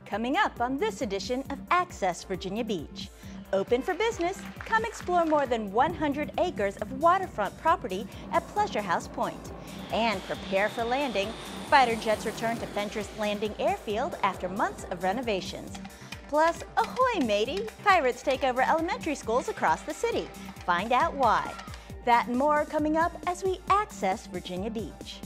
Coming up on this edition of Access Virginia Beach. Open for business, come explore more than 100 acres of waterfront property at Pleasure House Point. And prepare for landing. Fighter jets return to Fentress Landing Airfield after months of renovations. Plus, ahoy matey! Pirates take over elementary schools across the city. Find out why. That and more coming up as we access Virginia Beach.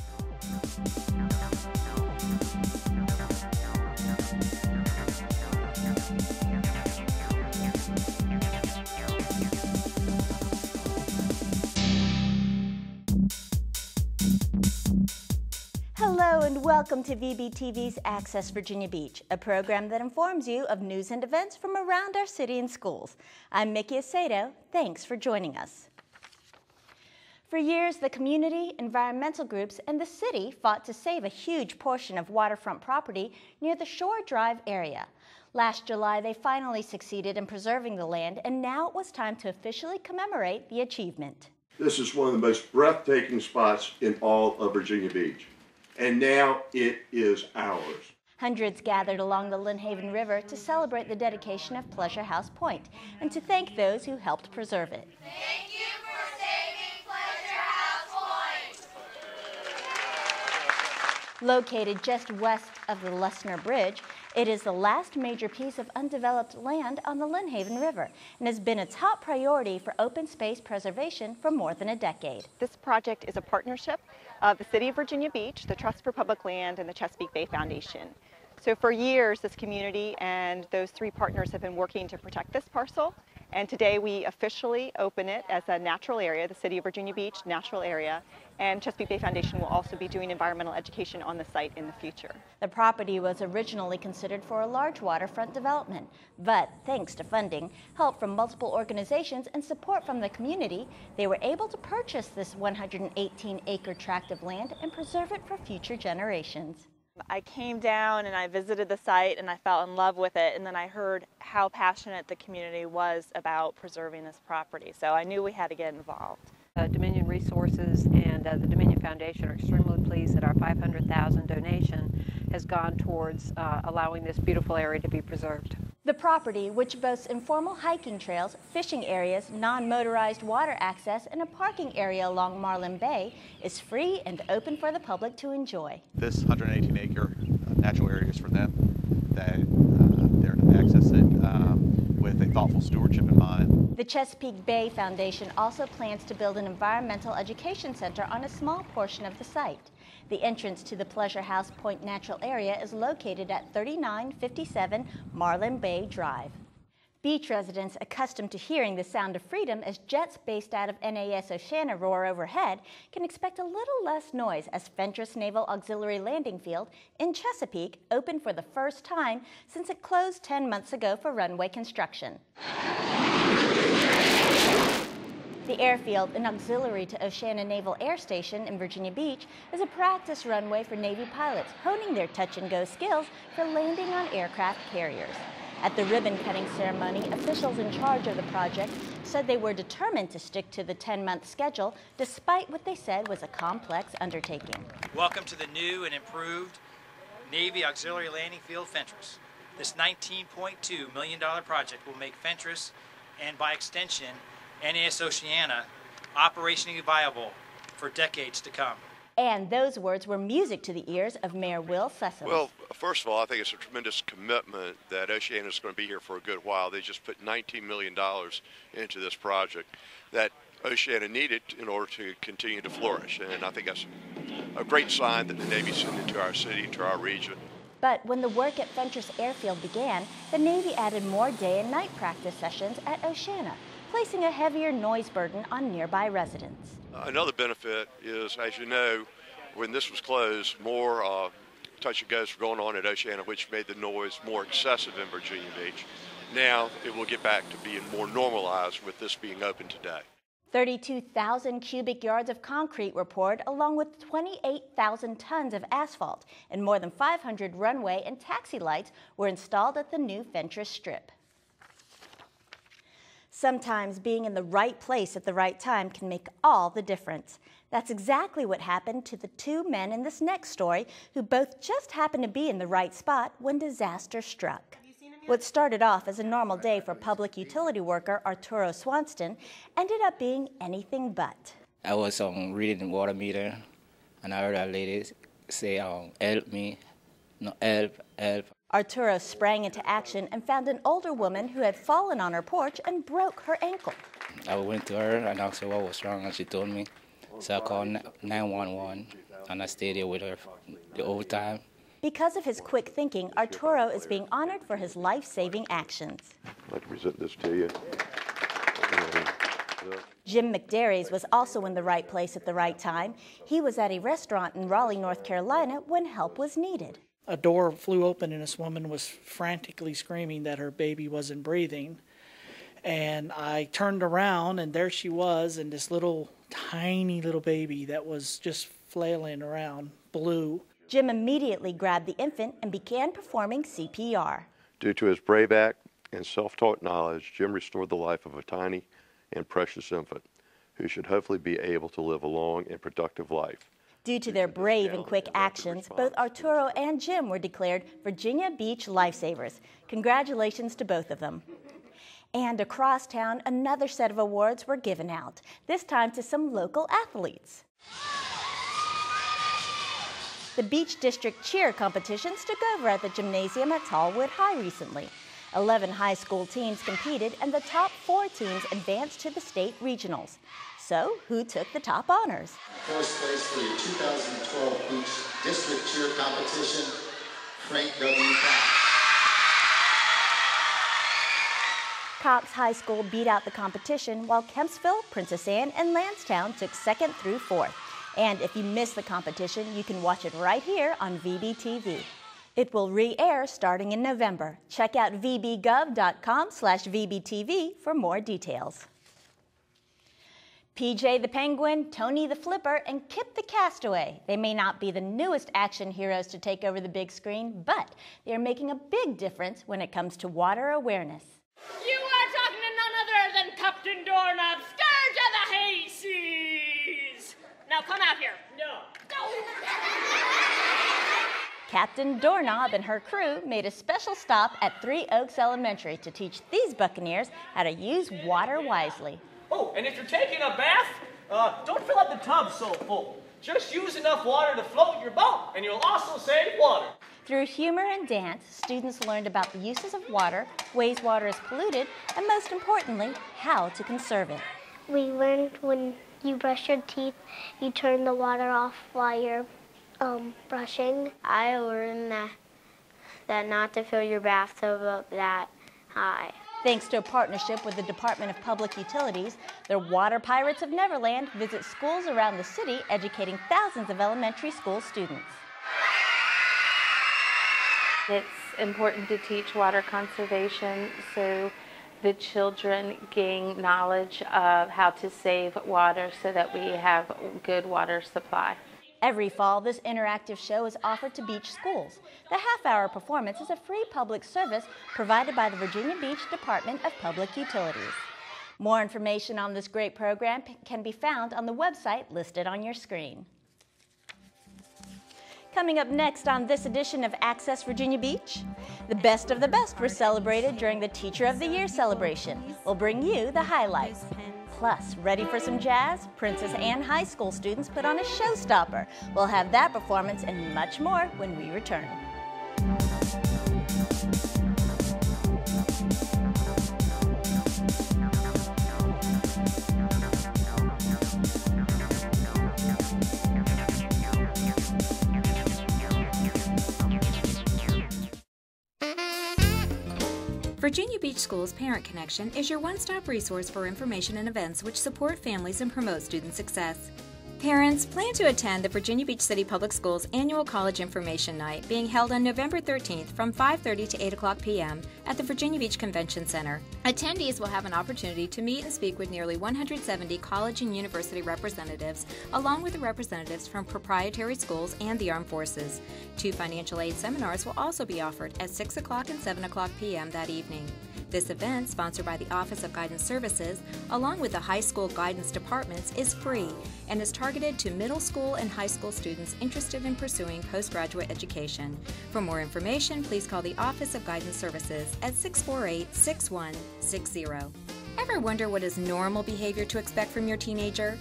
Hello and welcome to VBTV's Access Virginia Beach, a program that informs you of news and events from around our city and schools. I'm Mickey Aceto. Thanks for joining us. For years, the community, environmental groups, and the city fought to save a huge portion of waterfront property near the Shore Drive area. Last July, they finally succeeded in preserving the land, and now it was time to officially commemorate the achievement. This is one of the most breathtaking spots in all of Virginia Beach. And now it is ours. Hundreds gathered along the Lynnhaven River to celebrate the dedication of Pleasure House Point and to thank those who helped preserve it. Thank you for saving Pleasure House Point. Located just west of the Lessner Bridge, it is the last major piece of undeveloped land on the Lynnhaven River and has been a top priority for open space preservation for more than a decade. This project is a partnership of the City of Virginia Beach, the Trust for Public Land, and the Chesapeake Bay Foundation. So for years, this community and those three partners have been working to protect this parcel, and today we officially open it as a natural area, the City of Virginia Beach natural area, and Chesapeake Bay Foundation will also be doing environmental education on the site in the future. The property was originally considered for a large waterfront development, but thanks to funding, help from multiple organizations, and support from the community, they were able to purchase this 118-acre tract of land and preserve it for future generations. I came down and I visited the site and I fell in love with it, and then I heard how passionate the community was about preserving this property, so I knew we had to get involved. Dominion Resources and the Dominion Foundation are extremely pleased that our $500,000 donation has gone towards allowing this beautiful area to be preserved. The property, which boasts informal hiking trails, fishing areas, non-motorized water access, and a parking area along Marlin Bay, is free and open for the public to enjoy. This 118-acre natural area is for them. They're to access it with a thoughtful stewardship in mind. The Chesapeake Bay Foundation also plans to build an environmental education center on a small portion of the site. The entrance to the Pleasure House Point natural area is located at 3957 Marlin Bay Drive. Beach residents accustomed to hearing the sound of freedom as jets based out of NAS Oceana roar overhead can expect a little less noise as Fentress Naval Auxiliary Landing Field in Chesapeake opened for the first time since it closed 10 months ago for runway construction. The airfield, an auxiliary to Oceana Naval Air Station in Virginia Beach, is a practice runway for Navy pilots honing their touch-and-go skills for landing on aircraft carriers. At the ribbon-cutting ceremony, officials in charge of the project said they were determined to stick to the 10-month schedule, despite what they said was a complex undertaking. Welcome to the new and improved Navy Auxiliary Landing Field, Fentress. This $19.2 million project will make Fentress, and by extension, NAS Oceana, operationally viable for decades to come. And those words were music to the ears of Mayor Will Sessoms. Well, first of all, I think it's a tremendous commitment that Oceana is going to be here for a good while. They just put $19 million into this project that Oceana needed in order to continue to flourish. And I think that's a great sign that the Navy sent it to our city, to our region. But when the work at Fentress Airfield began, the Navy added more day and night practice sessions at Oceana, placing a heavier noise burden on nearby residents. Another benefit is, as you know, when this was closed, more touch and goes were going on at Oceana, which made the noise more excessive in Virginia Beach. Now it will get back to being more normalized with this being open today. 32,000 cubic yards of concrete were poured, along with 28,000 tons of asphalt, and more than 500 runway and taxi lights were installed at the new Fentress Strip. Sometimes being in the right place at the right time can make all the difference. That's exactly what happened to the two men in this next story who both just happened to be in the right spot when disaster struck. What started off as a normal day for public utility worker Arturo Swanston ended up being anything but. I was reading the water meter, and I heard a lady say, help me, no, help, help. Arturo sprang into action and found an older woman who had fallen on her porch and broke her ankle. I went to her and asked her what was wrong, and she told me. So I called 911, and I stayed there with her the whole time. Because of his quick thinking, Arturo is being honored for his life-saving actions. I'd like to present this to you. Jim McDarries was also in the right place at the right time. He was at a restaurant in Raleigh, North Carolina when help was needed. A door flew open and this woman was frantically screaming that her baby wasn't breathing. And I turned around and there she was, and this tiny little baby that was just flailing around, blue. Jim immediately grabbed the infant and began performing CPR. Due to his brave act and self-taught knowledge, Jim restored the life of a tiny and precious infant who should hopefully be able to live a long and productive life. Due to their brave and quick actions, both Arturo and Jim were declared Virginia Beach Lifesavers. Congratulations to both of them. And across town, another set of awards were given out, this time to some local athletes. The Beach District Cheer competitions took over at the gymnasium at Tallwood High recently. 11 high school teams competed, and the top 4 teams advanced to the state regionals. So, who took the top honors? First place for your 2012 Beach District Cheer competition, Frank W. Cox. Cox High School beat out the competition, while Kempsville, Princess Anne, and Lansdowne took 2nd through 4th. And if you missed the competition, you can watch it right here on VBTV. It will re-air starting in November. Check out vbgov.com/VBTV for more details. PJ the Penguin, Tony the Flipper, and Kip the Castaway. They may not be the newest action heroes to take over the big screen, but they are making a big difference when it comes to water awareness. You are talking to none other than Captain Doorknob, Scourge of the Hayseas. Now come out here. No. Captain Doorknob and her crew made a special stop at 3 Oaks Elementary to teach these Buccaneers how to use water wisely. Oh, and if you're taking a bath, don't fill up the tub so full. Just use enough water to float your boat, and you'll also save water. Through humor and dance, students learned about the uses of water, ways water is polluted, and most importantly, how to conserve it. We learned when you brush your teeth, you turn the water off while you're brushing. I learned that not to fill your bathtub up that high. Thanks to a partnership with the Department of Public Utilities, the Water Pirates of Neverland visit schools around the city, educating thousands of elementary school students. It's important to teach water conservation so the children gain knowledge of how to save water so that we have good water supply. Every fall, this interactive show is offered to beach schools. The half-hour performance is a free public service provided by the Virginia Beach Department of Public Utilities. More information on this great program can be found on the website listed on your screen. Coming up next on this edition of Access Virginia Beach, the best of the best were celebrated during the Teacher of the Year celebration. We'll bring you the highlights. Plus, ready for some jazz? Princess Anne High School students put on a showstopper. We'll have that performance and much more when we return. Virginia Beach Schools Parent Connection is your one-stop resource for information and events which support families and promote student success. Parents, plan to attend the Virginia Beach City Public Schools Annual College Information Night being held on November 13th from 5:30 to 8 o'clock p.m. at the Virginia Beach Convention Center. Attendees will have an opportunity to meet and speak with nearly 170 college and university representatives, along with the representatives from proprietary schools and the armed forces. 2 financial aid seminars will also be offered at 6 o'clock and 7 o'clock p.m. that evening. This event, sponsored by the Office of Guidance Services, along with the high school guidance departments, is free and is targeted to middle school and high school students interested in pursuing postgraduate education. For more information, please call the Office of Guidance Services at 648-6160. Ever wonder what is normal behavior to expect from your teenager?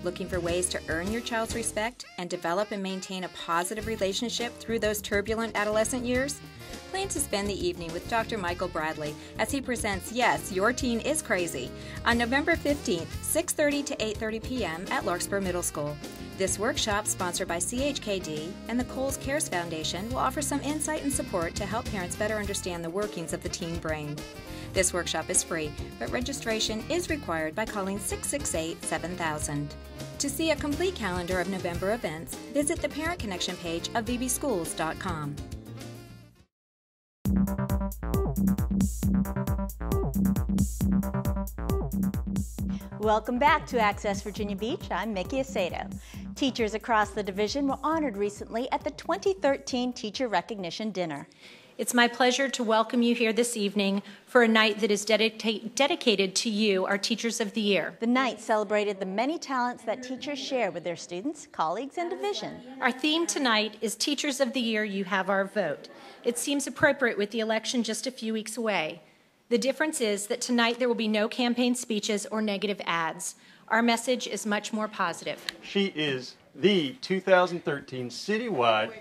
Looking for ways to earn your child's respect and develop and maintain a positive relationship through those turbulent adolescent years? Plan to spend the evening with Dr. Michael Bradley as he presents Yes, Your Teen is Crazy on November 15th, 6:30 to 8:30 p.m. at Larkspur Middle School. This workshop, sponsored by CHKD and the Coles Cares Foundation, will offer some insight and support to help parents better understand the workings of the teen brain. This workshop is free, but registration is required by calling 668-7000. To see a complete calendar of November events, visit the Parent Connection page of vbschools.com. Welcome back to Access Virginia Beach. I'm Mickey Aceto. Teachers across the division were honored recently at the 2013 Teacher Recognition Dinner. It's my pleasure to welcome you here this evening for a night that is dedicated to you, our Teachers of the Year. The night celebrated the many talents that teachers share with their students, colleagues, and division. Our theme tonight is Teachers of the Year, You Have Our Vote. It seems appropriate with the election just a few weeks away. The difference is that tonight there will be no campaign speeches or negative ads. Our message is much more positive. She is the 2013 citywide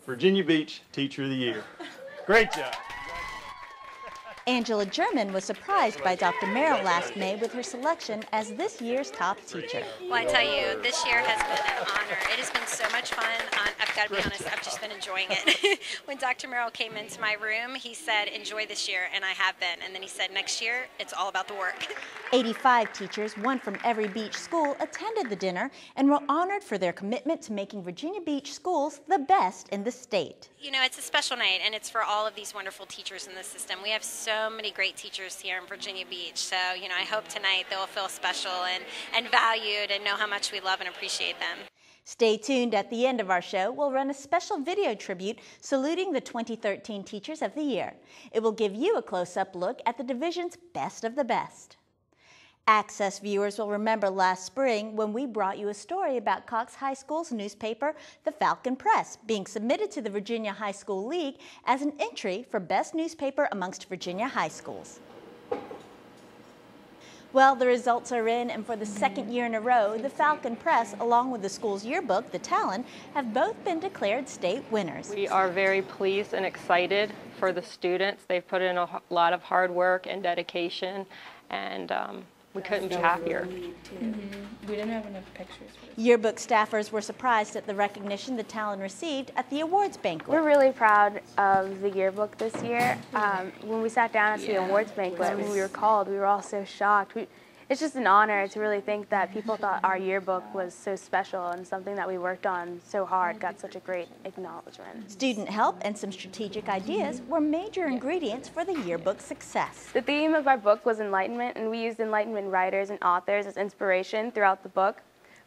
Virginia Beach Teacher of the Year. Great job. Angela German was surprised by Dr. Merrill last May with her selection as this year's top teacher. Well, I tell you, this year has been an honor. It has been so much fun. I've got to be honest, I've just been enjoying it. When Dr. Merrill came into my room, he said, enjoy this year, and I have been. And then he said, next year, it's all about the work. 85 teachers, one from every beach school, attended the dinner and were honored for their commitment to making Virginia Beach schools the best in the state. You know, it's a special night, and it's for all of these wonderful teachers in the system. We have so many great teachers here in Virginia Beach, so, you know, I hope tonight they'll feel special and valued and know how much we love and appreciate them. Stay tuned. At the end of our show, we'll run a special video tribute saluting the 2013 Teachers of the Year. It will give you a close-up look at the division's best of the best. Access viewers will remember last spring when we brought you a story about Cox High School's newspaper, the Falcon Press, being submitted to the Virginia High School League as an entry for best newspaper amongst Virginia high schools. Well, the results are in, and for the second year in a row, the Falcon Press, along with the school's yearbook, the Talon, have both been declared state winners. We are very pleased and excited for the students. They've put in a lot of hard work and dedication, and we couldn't be happier. We didn't have enough pictures. Yearbook staffers were surprised at the recognition the Talon received at the awards banquet. We're really proud of the yearbook this year. When we sat down at the awards banquet, when we were called, we were all so shocked. It's just an honor to really think that people thought our yearbook was so special and something that we worked on so hard got such a great acknowledgement. Student help and some strategic ideas were major ingredients for the yearbook's success. The theme of our book was enlightenment, and we used Enlightenment writers and authors as inspiration throughout the book.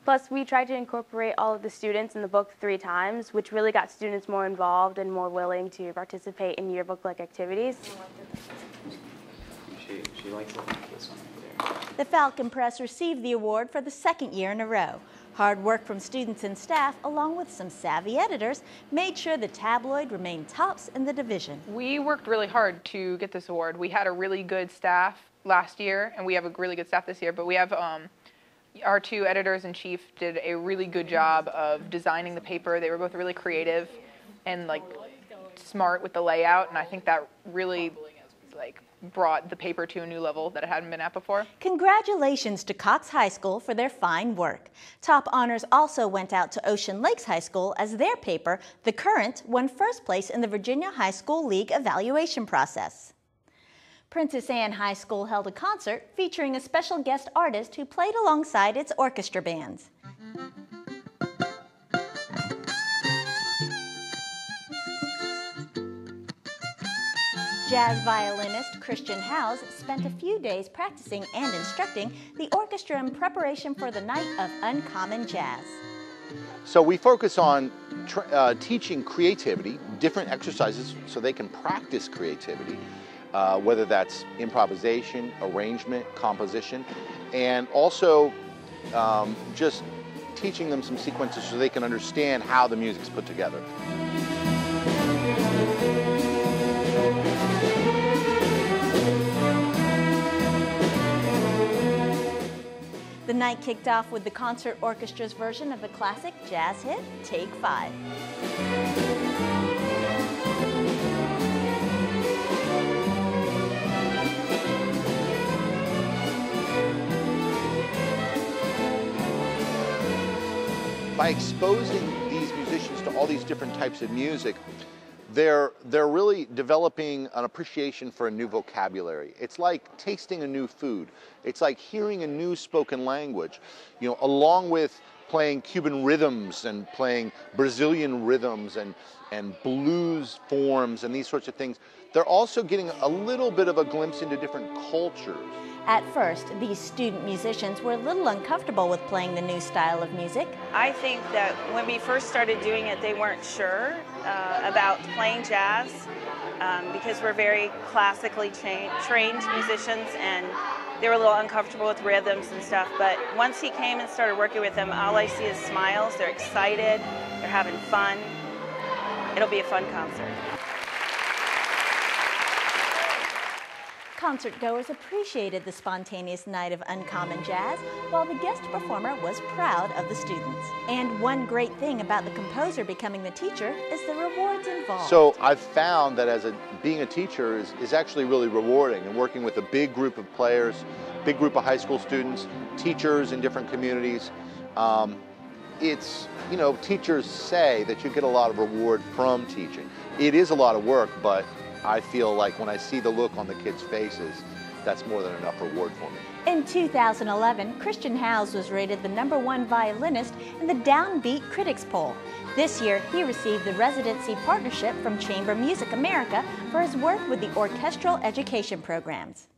Plus, we tried to incorporate all of the students in the book 3 times, which really got students more involved and more willing to participate in yearbook-like activities. She likes this one. The Falcon Press received the award for the second year in a row. Hard work from students and staff, along with some savvy editors, made sure the tabloid remained tops in the division. We worked really hard to get this award. We had a really good staff last year, and we have a really good staff this year, but we have our 2 editors-in-chief did a really good job of designing the paper. They were both really creative and smart with the layout, and I think that really brought the paper to a new level that it hadn't been at before. Congratulations to Cox High School for their fine work. Top honors also went out to Ocean Lakes High School as their paper, The Current, won first place in the Virginia High School League evaluation process. Princess Anne High School held a concert featuring a special guest artist who played alongside its orchestra bands. Jazz violinist Christian Howes spent a few days practicing and instructing the orchestra in preparation for the night of Uncommon Jazz. So we focus on teaching creativity, different exercises so they can practice creativity, whether that's improvisation, arrangement, composition, and also just teaching them some sequences so they can understand how the music's put together. The night kicked off with the concert orchestra's version of the classic jazz hit, Take 5. By exposing these musicians to all these different types of music, they're really developing an appreciation for a new vocabulary. It's like tasting a new food. It's like hearing a new spoken language. You know, along with playing Cuban rhythms and playing Brazilian rhythms and blues forms and these sorts of things, they're also getting a little bit of a glimpse into different cultures. At first, these student musicians were a little uncomfortable with playing the new style of music. I think that when we first started doing it, they weren't sure about playing jazz because we're very classically trained musicians, and they were a little uncomfortable with rhythms and stuff. But once he came and started working with them, all I see is smiles. They're excited. They're having fun. It'll be a fun concert. Concert-goers appreciated the spontaneous night of Uncommon Jazz, while the guest performer was proud of the students. And one great thing about the composer becoming the teacher is the rewards involved. So I've found that being a teacher is actually really rewarding, and working with a big group of players, big group of high school students, teachers in different communities. It's, you know, teachers say that you get a lot of reward from teaching. It is a lot of work, but I feel like when I see the look on the kids' faces, that's more than enough reward for me. In 2011, Christian Howes was rated the #1 violinist in the Downbeat Critics Poll. This year, he received the Residency Partnership from Chamber Music America for his work with the orchestral education programs.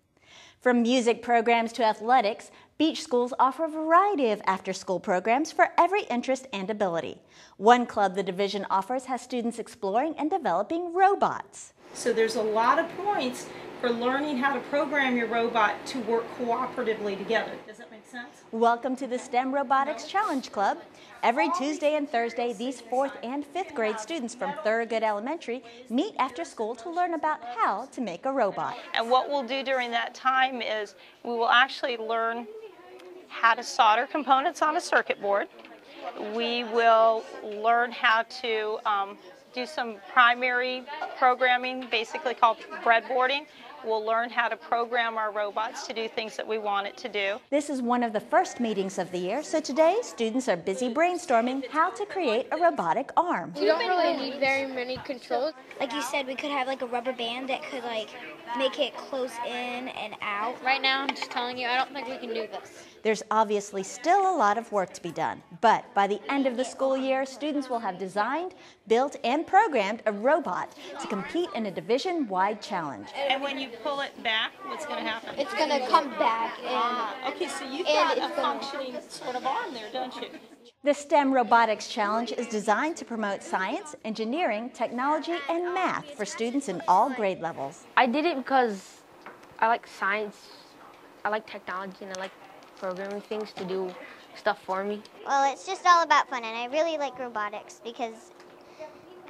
From music programs to athletics, beach schools offer a variety of after-school programs for every interest and ability. One club the division offers has students exploring and developing robots. So there's a lot of points for learning how to program your robot to work cooperatively together. Does that make sense? Welcome to the STEM Robotics Challenge Club. Every Tuesday and Thursday, these 4th and 5th grade students from Thoroughgood Elementary meet after school to learn about how to make a robot. And what we'll do during that time is we will actually learn how to solder components on a circuit board. We will learn how to do some primary programming, basically called breadboarding. We'll learn how to program our robots to do things that we want it to do. This is one of the first meetings of the year, so today students are busy brainstorming how to create a robotic arm. We don't really need very many controls. Like you said, we could have like a rubber band that could like make it close in and out. Right now, I'm just telling you, I don't think we can do this. There's obviously still a lot of work to be done, but by the end of the school year, students will have designed, built, and programmed a robot to compete in a division-wide challenge. And when you pull it back, what's going to happen? It's going to come back. Okay, so you've got a functioning sort of arm there, don't you? The STEM Robotics Challenge is designed to promote science, engineering, technology, and math for students in all grade levels. I did it because I like science, I like technology, and I like programming things to do stuff for me. Well, it's just all about fun, and I really like robotics because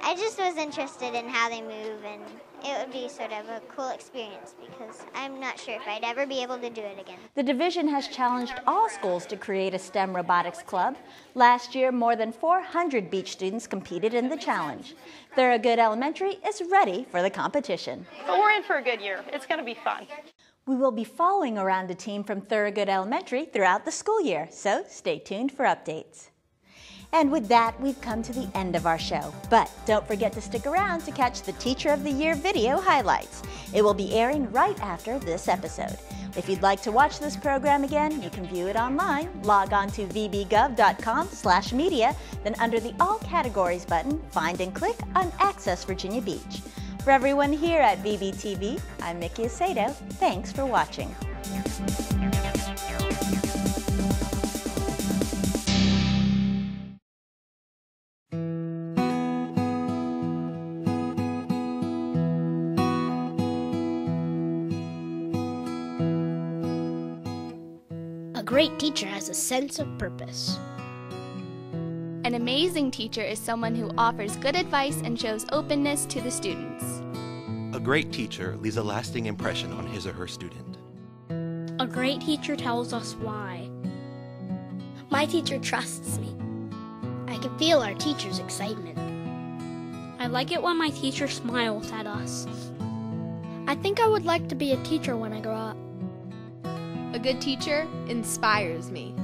I just was interested in how they move, and it would be sort of a cool experience because I'm not sure if I'd ever be able to do it again. The division has challenged all schools to create a STEM robotics club. Last year, more than 400 beach students competed in the challenge. Thoroughgood Elementary is ready for the competition. But we're in for a good year. It's going to be fun. We will be following around a team from Thoroughgood Elementary throughout the school year, so stay tuned for updates. And with that, we've come to the end of our show. But don't forget to stick around to catch the Teacher of the Year video highlights. It will be airing right after this episode. If you'd like to watch this program again, you can view it online. Log on to vbgov.com/media, then under the All Categories button, find and click on Access Virginia Beach. For everyone here at VBTV, I'm Mickey Aceto. Thanks for watching. A great teacher has a sense of purpose. An amazing teacher is someone who offers good advice and shows openness to the students. A great teacher leaves a lasting impression on his or her student. A great teacher tells us why. My teacher trusts me. I can feel our teacher's excitement. I like it when my teacher smiles at us. I think I would like to be a teacher when I grow up. A good teacher inspires me.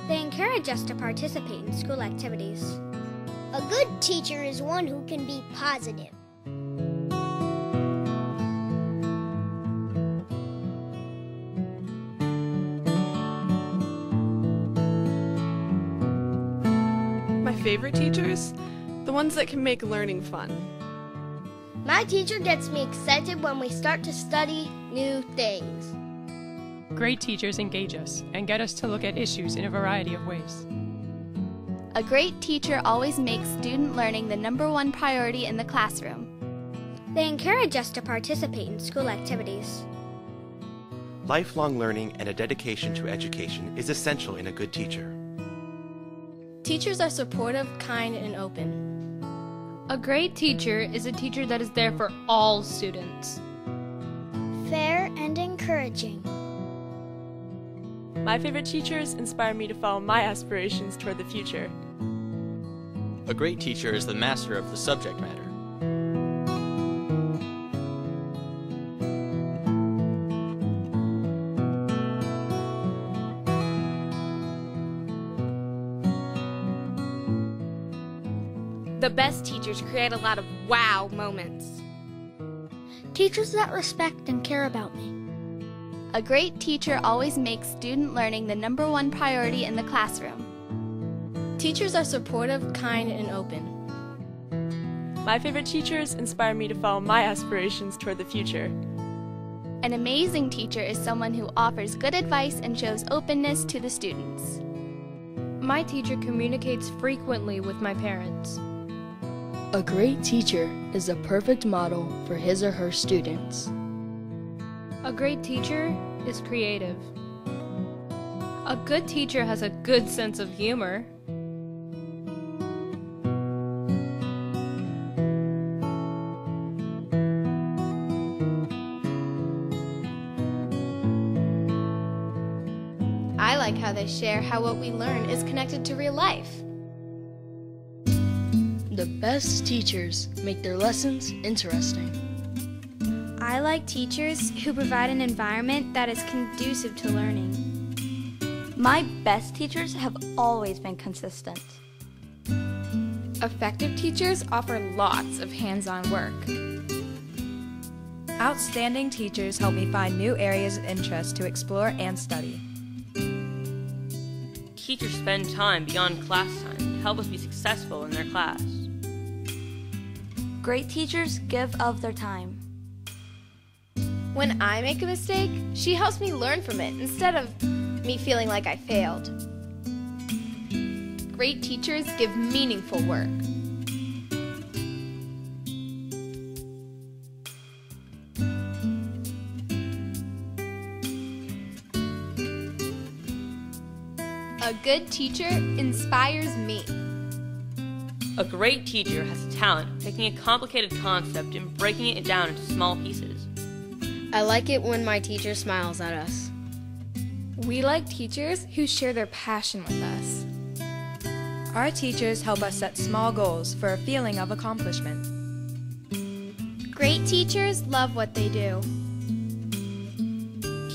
They encourage us to participate in school activities. A good teacher is one who can be positive. My favorite teachers? The ones that can make learning fun. My teacher gets me excited when we start to study new things. Great teachers engage us and get us to look at issues in a variety of ways. A great teacher always makes student learning the #1 priority in the classroom. They encourage us to participate in school activities. Lifelong learning and a dedication to education is essential in a good teacher. Teachers are supportive, kind, and open. A great teacher is a teacher that is there for all students. Fair and encouraging. My favorite teachers inspire me to follow my aspirations toward the future. A great teacher is the master of the subject matter. The best teachers create a lot of wow moments. Teachers that respect and care about me. A great teacher always makes student learning the #1 priority in the classroom. Teachers are supportive, kind, and open. My favorite teachers inspire me to follow my aspirations toward the future. An amazing teacher is someone who offers good advice and shows openness to the students. My teacher communicates frequently with my parents. A great teacher is a perfect model for his or her students. A great teacher is creative. A good teacher has a good sense of humor. I like how they share how what we learn is connected to real life. The best teachers make their lessons interesting. I like teachers who provide an environment that is conducive to learning. My best teachers have always been consistent. Effective teachers offer lots of hands-on work. Outstanding teachers help me find new areas of interest to explore and study. Teachers spend time beyond class time to help us be successful in their class. Great teachers give of their time. When I make a mistake, she helps me learn from it instead of me feeling like I failed. Great teachers give meaningful work. A good teacher inspires me. A great teacher has a talent of taking a complicated concept and breaking it down into small pieces. I like it when my teacher smiles at us. We like teachers who share their passion with us. Our teachers help us set small goals for a feeling of accomplishment. Great teachers love what they do.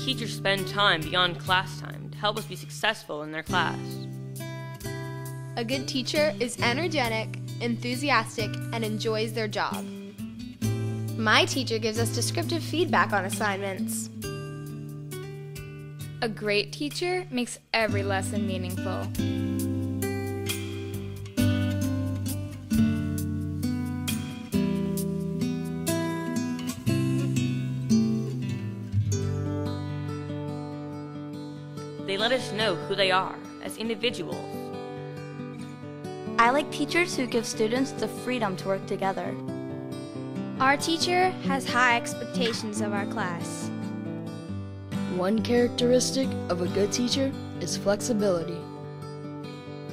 Teachers spend time beyond class time to help us be successful in their class. A good teacher is energetic, enthusiastic, and enjoys their job. My teacher gives us descriptive feedback on assignments. A great teacher makes every lesson meaningful. know who they are as individuals. I like teachers who give students the freedom to work together. Our teacher has high expectations of our class. One characteristic of a good teacher is flexibility.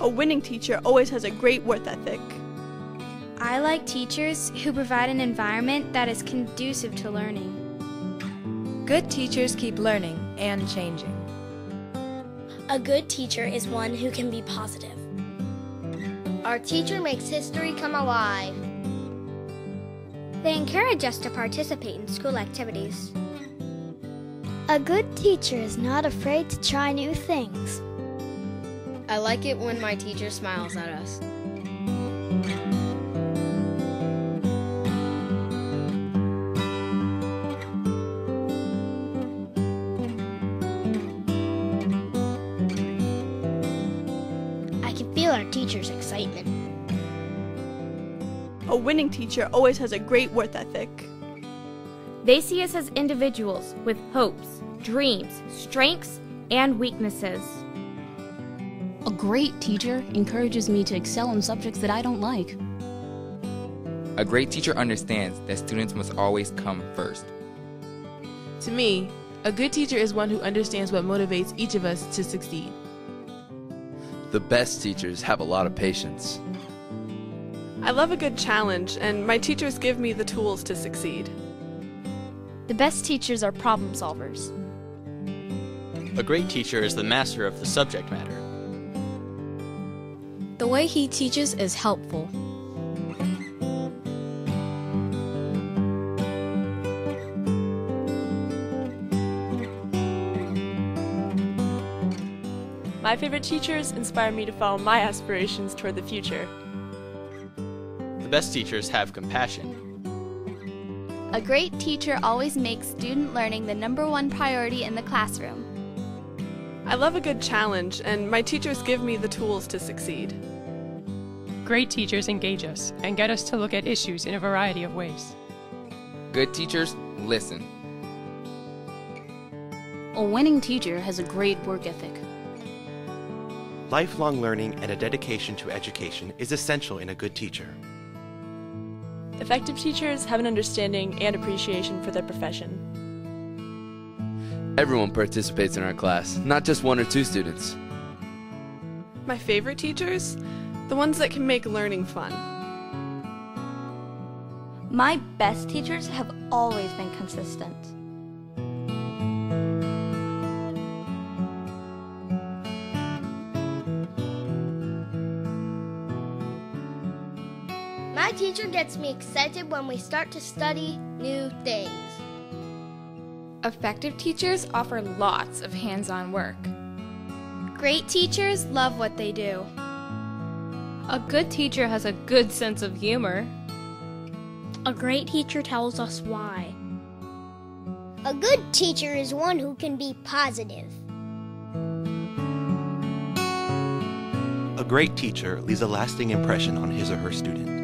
A winning teacher always has a great work ethic. I like teachers who provide an environment that is conducive to learning. Good teachers keep learning and changing. A good teacher is one who can be positive. Our teacher makes history come alive. They encourage us to participate in school activities. A good teacher is not afraid to try new things. I like it when my teacher smiles at us. I can feel our teacher's excitement. A winning teacher always has a great work ethic. They see us as individuals with hopes, dreams, strengths, and weaknesses. A great teacher encourages me to excel in subjects that I don't like. A great teacher understands that students must always come first. To me, a good teacher is one who understands what motivates each of us to succeed. The best teachers have a lot of patience. I love a good challenge, and my teachers give me the tools to succeed. The best teachers are problem solvers. A great teacher is the master of the subject matter. The way he teaches is helpful. My favorite teachers inspire me to follow my aspirations toward the future. The best teachers have compassion. A great teacher always makes student learning the #1 priority in the classroom. I love a good challenge, and my teachers give me the tools to succeed. Great teachers engage us and get us to look at issues in a variety of ways. Good teachers listen. A winning teacher has a great work ethic. Lifelong learning and a dedication to education is essential in a good teacher. Effective teachers have an understanding and appreciation for their profession. Everyone participates in our class, not just 1 or 2 students. My favorite teachers? The ones that can make learning fun. My best teachers have always been consistent. My teacher gets me excited when we start to study new things. Effective teachers offer lots of hands-on work. Great teachers love what they do. A good teacher has a good sense of humor. A great teacher tells us why. A good teacher is one who can be positive. A great teacher leaves a lasting impression on his or her student.